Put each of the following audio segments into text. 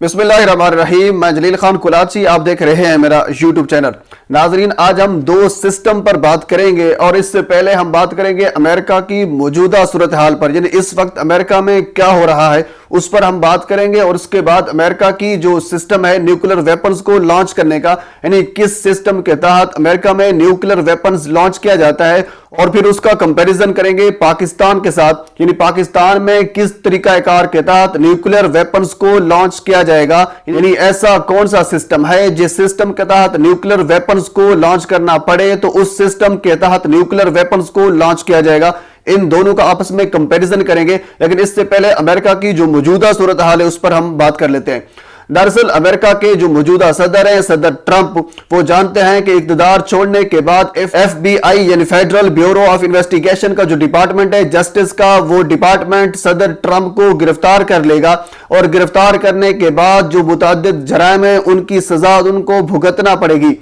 बिस्मिल्लाहिर्रहमानिर्रहीम। मैं जलील खान कुलाची, आप देख रहे हैं मेरा यूट्यूब चैनल। नाजरीन, आज हम दो सिस्टम पर बात करेंगे और इससे पहले हम बात करेंगे अमेरिका की मौजूदा सूरत हाल पर, यानी इस वक्त अमेरिका में क्या हो रहा है उस पर हम बात करेंगे। और उसके बाद अमेरिका की जो सिस्टम है न्यूक्लियर वेपन्स को लॉन्च करने का, यानी किस सिस्टम के तहत अमेरिका में न्यूक्लियर वेपन्स लॉन्च किया जाता है, और फिर उसका कंपैरिजन करेंगे पाकिस्तान के साथ, यानी पाकिस्तान में किस तरीकाकार के तहत न्यूक्लियर वेपन्स को लॉन्च किया जाएगा, यानी ऐसा कौन सा सिस्टम है जिस सिस्टम के तहत न्यूक्लियर वेपन्स को लॉन्च करना पड़े तो उस सिस्टम के तहत न्यूक्लियर वेपन्स को लॉन्च किया जाएगा। इन दोनों का आपस में कंपैरिजन करेंगे। लेकिन इससे पहले अमेरिका की जो मौजूदा सूरत हाल है उस पर हम बात कर लेते हैं। दरअसल अमेरिका के जो मौजूदा सदर हैं, सदर ट्रंप, वो जानते हैं कि इक़्तिदार छोड़ने के बाद FBI यानी फेडरल ब्यूरो ऑफ इन्वेस्टिगेशन का जो डिपार्टमेंट है जस्टिस का, वो डिपार्टमेंट सदर ट्रंप को गिरफ्तार कर लेगा और गिरफ्तार करने के बाद जो मुतअद्दिद जराइम है उनकी सजा उनको भुगतना पड़ेगी।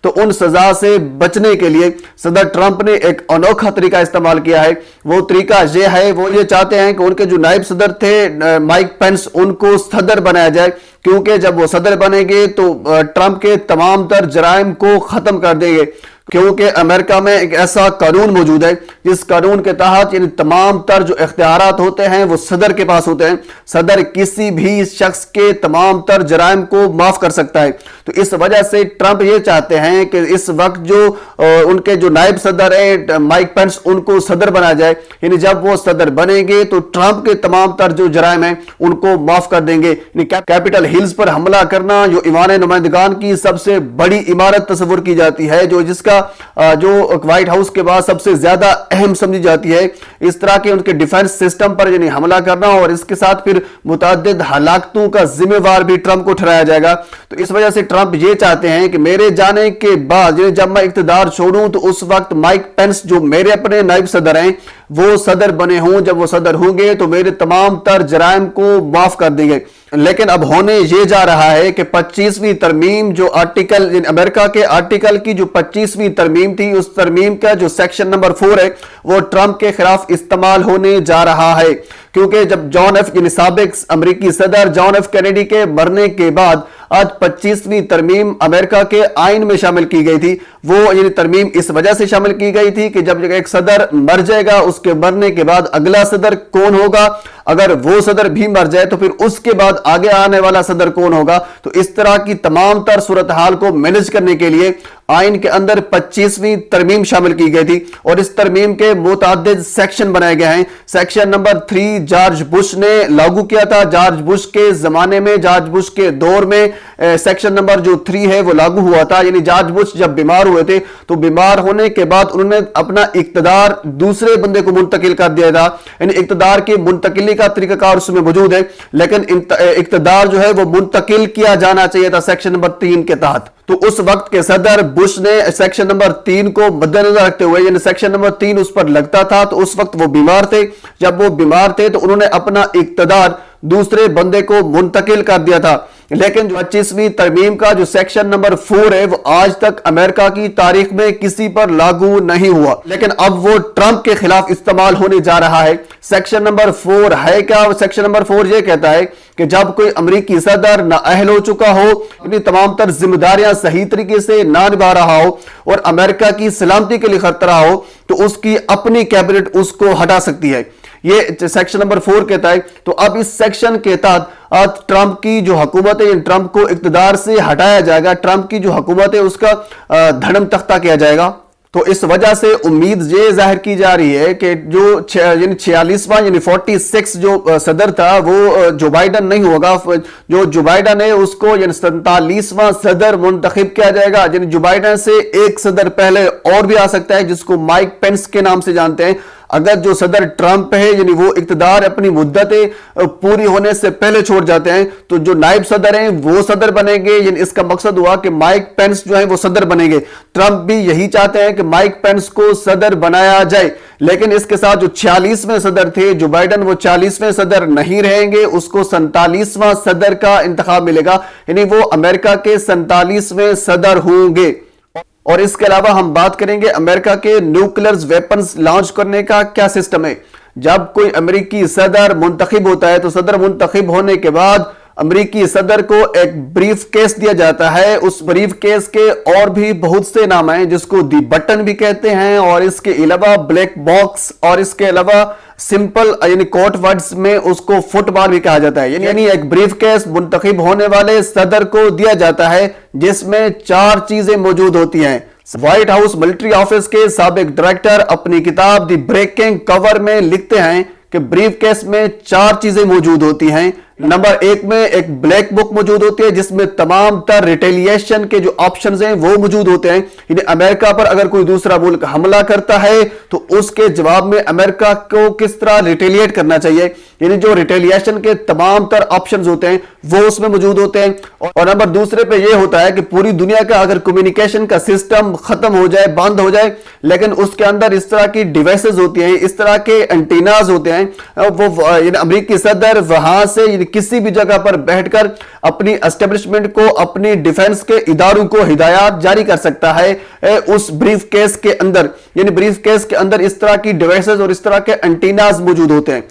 तो उन सजा से बचने के लिए सदर ट्रंप ने एक अनोखा तरीका इस्तेमाल किया है। वो तरीका ये है, वो ये चाहते हैं कि उनके जो नायब सदर थे माइक पेंस, उनको सदर बनाया जाए, क्योंकि जब वो सदर बनेंगे तो ट्रंप के तमाम तर जराइम को खत्म कर देंगे। क्योंकि अमेरिका में एक ऐसा कानून मौजूद है जिस कानून के तहत यानी तमाम तर जो इख्तियारात होते हैं वो सदर के पास होते हैं। सदर किसी भी शख्स के तमाम तर जराइम को माफ कर सकता है। तो इस वजह से ट्रंप ये चाहते हैं कि इस वक्त जो उनके जो नायब सदर है माइक पेंस, उनको सदर बनाया जाए, यानी जब वो सदर बनेंगे तो ट्रंप के तमाम तर जो जराइम है उनको माफ कर देंगे। यानी कैपिटल हिल्स पर हमला करना जो ईवान नुमाइंदगान की सबसे बड़ी इमारत तस्वुर की जाती है, जो जिसका जो व्हाइट हाउस के बाद सबसे ज्यादा अहम समझी जाती है, इस तरह के उनके डिफेंस सिस्टम पर यानी हमला करना और इसके साथ फिर मुतअद्दिद हलाकतों का जिम्मेवार भी ट्रंप को ठहराया जाएगा। तो इस वजह से ट्रंप ये चाहते हैं कि मेरे जाने के बाद जब मैं इक़्तिदार छोड़ूं तो उस वक्त माइक पेंस जो मेरे अपने नायब सदर हैं वो सदर बने हों। जब वो सदर होंगे तो मेरे तमाम तर जराइम को माफ कर देंगे। लेकिन अब होने ये जा रहा है कि 25वीं तरमीम जो आर्टिकल, अमेरिका के आर्टिकल की जो 25वीं तरमीम थी, उस तरमीम का जो सेक्शन नंबर 4 है वो ट्रंप के खिलाफ इस्तेमाल होने जा रहा है। क्योंकि जब जॉन एफ यानी साबिक अमेरिकी सदर जॉन एफ कैनेडी के मरने के बाद आज 25वीं तरमीम अमेरिका के आइन में शामिल की गई थी। वो यानी तरमीम इस वजह से शामिल की गई थी कि जब एक सदर मर जाएगा, उसके मरने के बाद अगला सदर कौन होगा, अगर वो सदर भी मर जाए तो फिर उसके बाद आगे आने वाला सदर कौन होगा। तो इस तरह की तमाम तर सूरत हाल को मैनेज करने के लिए आइन के अंदर 25वीं तरमीम शामिल की गई थी और इस तरमीम के मुतअद्दिद सेक्शन बनाए गए हैं। सेक्शन नंबर 3 जॉर्ज बुश ने लागू किया था। जॉर्ज बुश के जमाने में, जॉर्ज बुश के दौर में सेक्शन नंबर जो 3 है वो लागू हुआ था। यानी जॉर्ज बुश जब बीमार हुए थे तो बीमार होने के बाद उन्होंने अपना इक़्तिदार दूसरे बंदे को मुंतकिल कर दिया था। यानी इक़्तिदार की मुंतकिली का तरीकाकार उसमें मौजूद है, लेकिन इक़्तिदार जो है वो मुंतकिल किया जाना चाहिए था सेक्शन नंबर 3 के तहत। तो उस वक्त के सदर बुश ने सेक्शन नंबर 3 को मद्देनजर रखते हुए, यानी सेक्शन नंबर 3 उस पर लगता था, तो उस वक्त वो बीमार थे। जब वो बीमार थे तो उन्होंने अपना इक़्तिदार दूसरे बंदे को मुंतकिल कर दिया था। लेकिन जो 25वीं तरमीम का जो सेक्शन नंबर 4 है वो आज तक अमेरिका की तारीख में किसी पर लागू नहीं हुआ, लेकिन अब वो ट्रंप के खिलाफ इस्तेमाल होने जा रहा है। सेक्शन नंबर 4 है क्या? सेक्शन नंबर 4 ये कहता है कि जब कोई अमेरिकी सदर नाअहल हो चुका हो, अपनी तमाम तर जिम्मेदारियां सही तरीके से ना निभा रहा हो और अमेरिका की सलामती के लिए खतरा हो, तो उसकी अपनी कैबिनेट उसको हटा सकती है। ये सेक्शन नंबर 4 कहता है। तो अब इस सेक्शन के तहत ट्रंप की जो हुकूमत है, ट्रंप को इक़्तिदार से हटाया जाएगा, ट्रंप की जो हुकूमत है उसका धर्म तख्ता किया जाएगा। तो इस वजह से उम्मीद ये जाहिर की जा रही है कि जो 46वां यानी 46 जो सदर था वो जो बाइडन नहीं होगा। जो जो बाइडन है उसको यानी 47वां सदर मुंतखब किया जाएगा। यानी जो बाइडन से एक सदर पहले और भी आ सकता है जिसको माइक पेंस के नाम से जानते हैं। अगर जो सदर ट्रंप है यानी वो इक़्तिदार अपनी मुद्दतें पूरी होने से पहले छोड़ जाते हैं तो जो नायब सदर हैं वो सदर बनेंगे। यानी इसका मकसद हुआ कि माइक पेंस जो है वो सदर बनेंगे। ट्रंप भी यही चाहते हैं कि माइक पेंस को सदर बनाया जाए, लेकिन इसके साथ जो 46वें सदर थे जो बाइडन, वो 40वें सदर नहीं रहेंगे, उसको 47वां सदर का इंतखाब मिलेगा। यानी वो अमेरिका के 47वें सदर होंगे। और इसके अलावा हम बात करेंगे अमेरिका के न्यूक्लियर वेपन्स लॉन्च करने का क्या सिस्टम है। जब कोई अमेरिकी सदर मुंतखब होता है तो सदर मुंतखब होने के बाद अमरीकी सदर को एक ब्रीफ केस दिया जाता है। उस ब्रीफ केस के और भी बहुत से नाम हैं, जिसको दी बटन भी कहते हैं, और इसके अलावा ब्लैक बॉक्स, और इसके अलावा सिंपल यानी कोर्ट वर्ड्स में उसको फुटबॉल भी कहा जाता है। यानी एक ब्रीफ केस मुंतखब होने वाले सदर को दिया जाता है, जिसमें 4 चीजें मौजूद होती हैं। व्हाइट हाउस मिलिट्री ऑफिस के साबिक डायरेक्टर अपनी किताब दी ब्रेकिंग कवर में लिखते हैं कि ब्रीफ केस में 4 चीजें मौजूद होती हैं। नंबर 1 में एक ब्लैक बुक मौजूद होती है, जिसमें तमाम तर रिटेलिएशन के जो ऑप्शंस हैं वो मौजूद होते हैं। यानी अमेरिका पर अगर कोई दूसरा मुल्क हमला करता है तो उसके जवाब में अमेरिका को किस तरह रिटेलिएट करना चाहिए, यानी जो रिटेलिएशन के तमाम तर ऑप्शंस होते हैं वो उसमें मौजूद होते हैं। और नंबर दूसरे पे ये होता है कि पूरी दुनिया का अगर कम्युनिकेशन का सिस्टम खत्म हो जाए, बंद हो जाए, लेकिन उसके अंदर इस तरह की डिवाइसेस होती हैं, इस तरह के एंटीनाज होते हैं, वो अमेरिकी सदर वहां से किसी भी जगह पर बैठकर अपनी एस्टेब्लिशमेंट को, अपनी डिफेंस के इदारों को हिदायत जारी कर सकता है उस ब्रीफ केस के अंदर। यानी ब्रीफ केस के अंदर इस तरह की डिवाइसेस और इस तरह के एंटीनाज मौजूद होते हैं।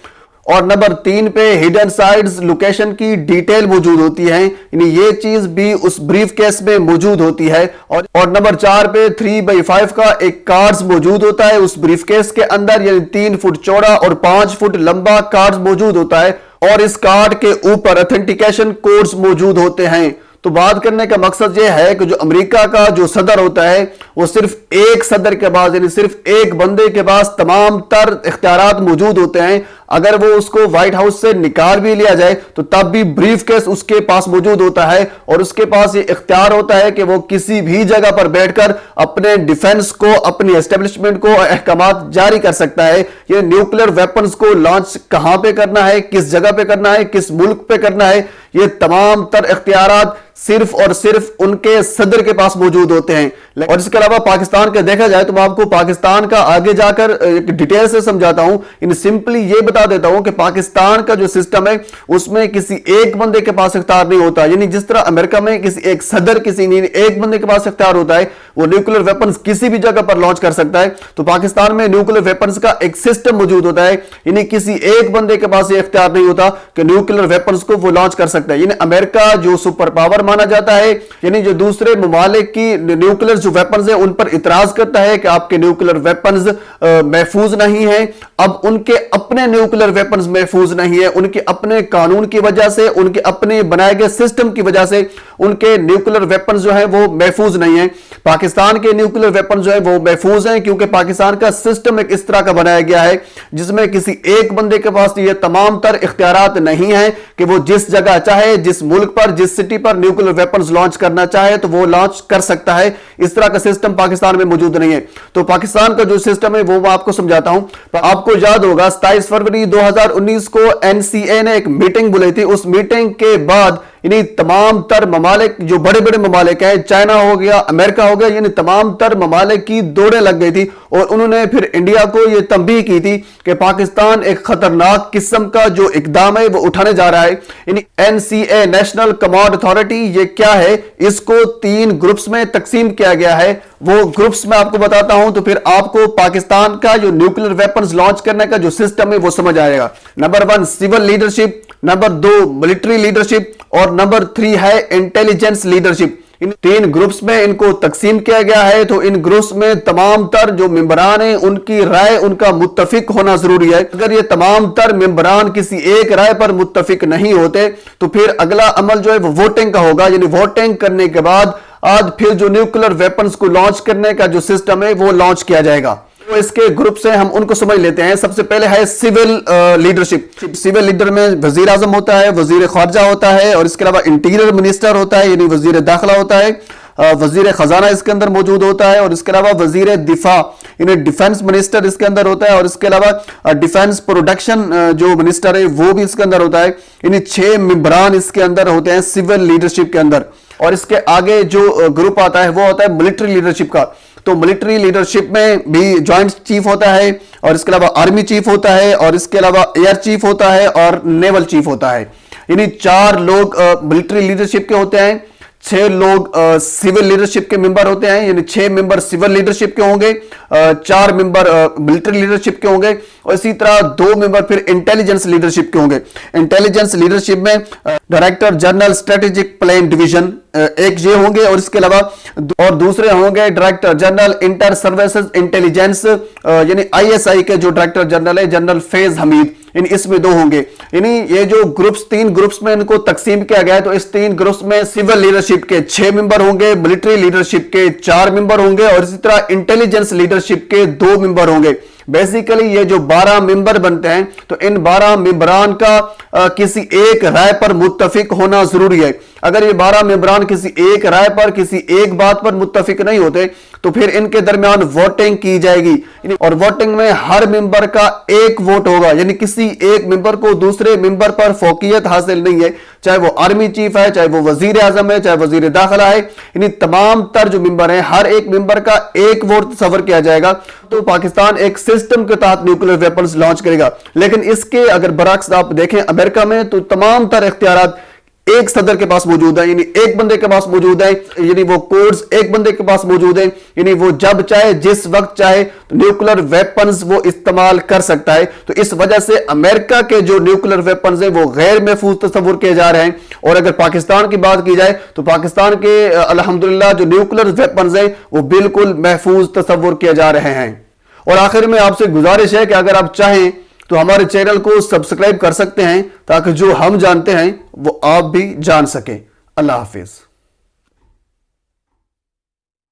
और नंबर 3 पे हिडन साइट्स लोकेशन की डिटेल मौजूद होती है, यानी ये चीज भी उस ब्रीफ केस में मौजूद होती है। और नंबर 4 पे 3x5 का एक कार्ड्स मौजूद होता है उस ब्रीफ केस के अंदर, यानी 3 फुट चौड़ा और 5 फुट लंबा कार्ड्स मौजूद होता है, और इस कार्ड के ऊपर ऑथेंटिकेशन कोड्स मौजूद होते हैं। तो बात करने का मकसद यह है कि जो अमेरिका का जो सदर होता है वो सिर्फ एक सदर के पास, यानी सिर्फ एक बंदे के पास तमाम तर इख्तियारात मौजूद होते हैं। अगर वो उसको व्हाइट हाउस से निकाल भी लिया जाए तो तब भी ब्रीफ केस उसके पास मौजूद होता है, और उसके पास ये इख्तियार होता है कि वो किसी भी जगह पर बैठकर अपने डिफेंस को, अपनी एस्टेब्लिशमेंट को अहकामात जारी कर सकता है। ये न्यूक्लियर वेपन्स को लॉन्च कहां पे करना है, किस जगह पे करना है, किस मुल्क पे करना है, ये तमाम तर इख्तियारात सिर्फ और सिर्फ उनके सदर के पास मौजूद होते हैं। और इसके अलावा पाकिस्तान का देखा जाए तो मैं आपको पाकिस्तान का आगे जाकर एक डिटेल से समझाता हूं। इन सिंपली ये बता देता हूं कि पाकिस्तान का जो सिस्टम है उसमें किसी एक बंदे के पास इख्तियार नहीं होता। यानी जिस तरह अमेरिका में किसी एक सदर, किसी एक बंदे के पास इख्तियार होता है, वो न्यूक्लियर वेपन्स किसी भी जगह पर लॉन्च कर सकता है। तो पाकिस्तान में न्यूक्लियर वेपन्स का एक सिस्टम मौजूद होता है, यानी किसी एक बंदे के पास ये इख्तियार नहीं होता कि न्यूक्लियर वेपन्स को वो लॉन्च कर सकता है। यानी अमेरिका जो सुपर पावर माना जाता है, यानी जो दूसरे ममालिक की न्यूक्लियर जो वेपन्स है उन पर इतराज करता है कि आपके न्यूक्लियर वेपन्स महफूज नहीं है। अब उनके अपने न्यूक्लियर वेपन्स महफूज नहीं है, उनके अपने कानून की वजह से, उनके अपने बनाए गए सिस्टम की वजह से उनके न्यूक्लियर वेपन्स जो है वो महफूज नहीं है। पाकिस्तान के न्यूक्लियर वेपन्स जो है वो महफूज हैं, क्योंकि पाकिस्तान का सिस्टम एक इस तरह का बनाया गया है जिसमें किसी एक बंदे के पास ये तमाम तर इख्तियारात नहीं है कि वो जिस जगह चाहे, जिस मुल्क पर, जिस सिटी पर न्यूक्लियर वेपन्स लॉन्च करना चाहे तो वो लॉन्च कर सकता है। इस तरह का सिस्टम पाकिस्तान में मौजूद नहीं है। तो पाकिस्तान का जो सिस्टम है वो मैं आपको समझाता हूं। आपको याद होगा 27 फरवरी 2019 को एनसीए ने एक मीटिंग बुलाई थी। उस मीटिंग के बाद यानी तमाम तर ममालिक, जो बड़े बड़े ममालिक हैं, चाइना हो गया, अमेरिका हो गया, यानी तमाम तर ममालिक की दौड़ें लग गई थी, और उन्होंने फिर इंडिया को यह तंबीह की थी कि पाकिस्तान एक खतरनाक किस्म का जो इकदाम है वो उठाने जा रहा है। यानी एनसीए, नेशनल कमांड अथॉरिटी, ये क्या है, इसको 3 ग्रुप्स में तकसीम किया गया है। वो ग्रुप्स में आपको बताता हूं तो फिर आपको पाकिस्तान का जो न्यूक्लियर वेपन्स लॉन्च करने का जो सिस्टम है वो समझ आएगा। Number 1 civil leadership, number 2 military leadership, और नंबर 3 है इंटेलिजेंस लीडरशिप। इन 3 ग्रुप्स में इनको तकसीम किया गया है। तो इन ग्रुप्स में तमाम तर जो मेंबरान हैं उनकी राय, उनका मुत्तफिक होना जरूरी है। अगर ये तमाम तर मेंबरान किसी एक राय पर मुत्तफिक नहीं होते तो फिर अगला अमल जो है वो वोटिंग का होगा। यानी वोटिंग करने के बाद आज फिर जो न्यूक्लियर वेपन्स को लॉन्च करने का जो सिस्टम है वो लॉन्च किया जाएगा। तो इसके ग्रुप से हम उनको समझ लेते हैं। सबसे पहले है सिविल लीडरशिप। सिविल लीडर में वजीर आजम होता है, वजीर खारजा होता है, और इसके अलावा इंटीरियर मिनिस्टर होता है, यानी वजीर दाखिला होता है, वजीर खजाना इसके अंदर मौजूद होता है, और इसके अलावा वजीर दिफा यानी डिफेंस मिनिस्टर इसके अंदर होता है, और इसके अलावा डिफेंस प्रोडक्शन जो मिनिस्टर है वो भी इसके अंदर होता है। यानी 6 मेंबरान इसके अंदर होते हैं सिविल लीडरशिप के अंदर। और इसके आगे जो ग्रुप आता है वो होता है मिलिट्री लीडरशिप का। तो मिलिट्री लीडरशिप में भी जॉइंट चीफ होता है, और इसके अलावा आर्मी चीफ होता है, और इसके अलावा एयर चीफ होता है, और नेवल चीफ होता है। यानी 4 लोग मिलिट्री लीडरशिप के होते हैं, 6 लोग सिविल लीडरशिप के मेंबर होते हैं, यानी 6 मेंबर सिविल लीडरशिप के होंगे, 4 मेंबर मिलिट्री लीडरशिप के होंगे, और इसी तरह 2 मेंबर फिर इंटेलिजेंस लीडरशिप के होंगे। इंटेलिजेंस लीडरशिप में director general strategic plan division एक ये होंगे, और इसके अलावा और दूसरे होंगे director general inter services intelligence, यानी आईएसआई के जो डायरेक्टर जनरल है जनरल फैज हमीद, यानी इसमें 2 होंगे। यानी ये जो ग्रुप्स 3 ग्रुप्स में इनको तकसीम किया गया है, तो इस 3 ग्रुप्स में सिविल लीडरशिप के 6 मेंबर होंगे, मिलिट्री लीडरशिप के 4 मेंबर होंगे, और इसी तरह इंटेलिजेंस लीडरशिप के 2 मेंबर होंगे। बेसिकली ये जो 12 मेंबर बनते हैं, तो इन 12 मेंबरान का किसी एक राय पर मुत्तफिक होना जरूरी है। अगर ये 12 मेंबरान किसी एक राय पर, किसी एक बात पर मुत्तफिक नहीं होते, तो फिर इनके दरमियान वोटिंग की जाएगी, और वोटिंग में हर मेंबर का एक वोट होगा, यानी किसी एक मेंबर को दूसरे मेंबर पर फौकियत हासिल नहीं है, चाहे वो आर्मी चीफ है, चाहे वो वजीर आजम है, चाहे वजीर दाखिला है, यानी तमाम तर जो मेंबर हैं हर एक मेंबर का एक वोट तस्वर किया जाएगा। तो पाकिस्तान एक सिस्टम के तहत न्यूक्लियर वेपन्स लॉन्च करेगा। लेकिन इसके अगर बरक्स आप देखें अमेरिका में, तो तमाम तर इख्तियारात एक सदर के पास मौजूद है, यानी एक बंदे के पास मौजूद है, यानी वो कोड्स एक बंदे के पास मौजूद है, यानी वो जब चाहे जिस वक्त चाहे न्यूक्लियर वेपन्स वो इस्तेमाल कर सकता है। तो इस वजह से अमेरिका के जो न्यूक्लियर वेपन्स हैं वो गैर महफूज तस्वुर किए जा रहे हैं। और अगर पाकिस्तान की बात की जाए, तो पाकिस्तान के अल्हम्दुलिल्लाह जो न्यूक्लियर वेपन्स हैं वो बिल्कुल महफूज तस्वुर किए जा रहे हैं। और आखिर में आपसे गुजारिश है कि अगर आप चाहें तो हमारे चैनल को सब्सक्राइब कर सकते हैं, ताकि जो हम जानते हैं वो आप भी जान सकें। अल्लाह हाफिज।